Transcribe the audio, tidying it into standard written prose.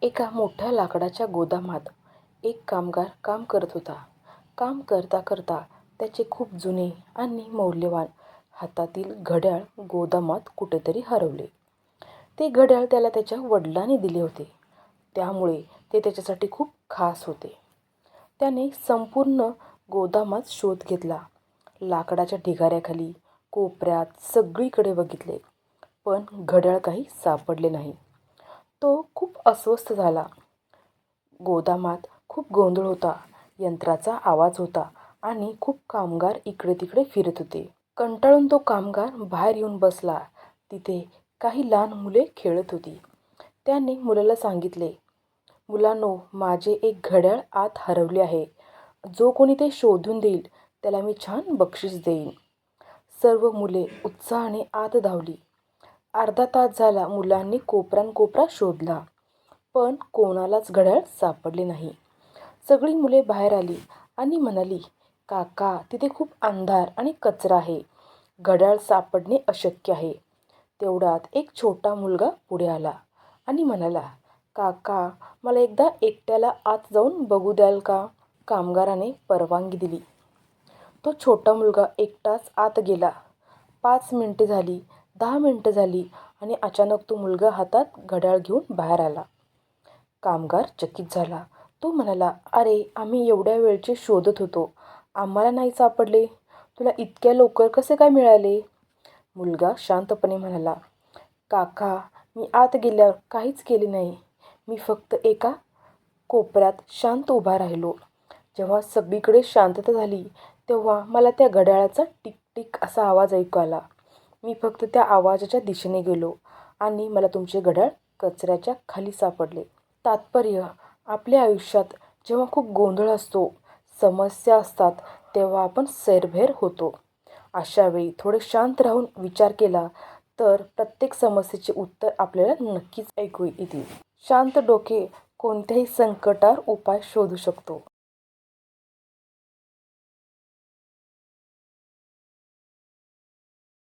एका मोठ्या लाकडाच्या गोदामात एक कामगार काम करत होता. काम करता करता त्याचे खूप जुने आणि मौल्यवान हातातील घड्याळ गोदामात कुठेतरी हरवले. ते घड्याळ त्याला त्याच्या वडिलांनी दिले होते, त्यामुळे ते त्याच्यासाठी खूप खास होते. त्याने संपूर्ण गोदामात शोध घेतला. लाकडाच्या ढिगाऱ्याखाली, कोपऱ्यात सगळीकडे बघितले, पण घड्याळ काही सापडले नाही. तो खूप अस्वस्थ झाला. गोदामात खूप गोंधळ होता, यंत्राचा आवाज होता आणि खूप कामगार इकडे तिकडे फिरत होते. कंटाळून तो कामगार बाहेर येऊन बसला. तिथे काही लहान मुले खेळत होती. त्याने मुलाला सांगितले, "मुलांनो, माझे एक घड्याळ आत हरवले आहे. जो कोणी ते शोधून देईल त्याला मी छान बक्षीस देईन." सर्व मुले उत्साहाने आत धावली. अर्धा तास झाला मुलांनी कोपरानकोपरा शोधला, पण कोणालाच घड्याळ सापडले नाही. सगळी मुले बाहेर आली आणि म्हणाली, "काका, तिथे खूप अंधार आणि कचरा आहे. घड्याळ सापडणे अशक्य आहे." तेवढ्यात एक छोटा मुलगा पुढे आला आणि म्हणाला, "काका, मला एकदा एकट्याला आत जाऊन बघू द्याल का?" कामगाराने परवानगी दिली. तो छोटा मुलगा एकटाच आत गेला. 5 मिनिटे झाली, 10 मिनिटं झाली आणि अचानक तो मुलगा हातात घड्याळ घेऊन बाहेर आला. कामगार चकित झाला. तो म्हणाला, "अरे, आम्ही एवढ्या वेळचे शोधत होतो. आम्हाला नाही सापडले. तुला इतक्या लवकर कसे काय मिळाले?" मुलगा शांतपणे म्हणाला, "काका, मी आत गेल्यावर काहीच केले नाही. मी फक्त एका कोपऱ्यात शांत उभा राहिलो. जेव्हा सगळीकडे शांतता झाली, तेव्हा मला त्या घड्याळाचा टिक-टिक असा आवाज ऐकू आला. मी फक्त त्या आवाजाच्या दिशेने गेलो आणि मला तुमचे घड्याळ कचऱ्याच्या खाली सापडले." तात्पर्य: आपल्या आयुष्यात जेव्हा खूप गोंधळ असतो, समस्या असतात, तेव्हा आपण सैरभैर होतो. अशा वेळी थोडे शांत राहून विचार केला तर प्रत्येक समस्येचे उत्तर आपल्याला नक्कीच ऐकू येतील. शांत डोके कोणत्याही संकटावर उपाय शोधू शकतो.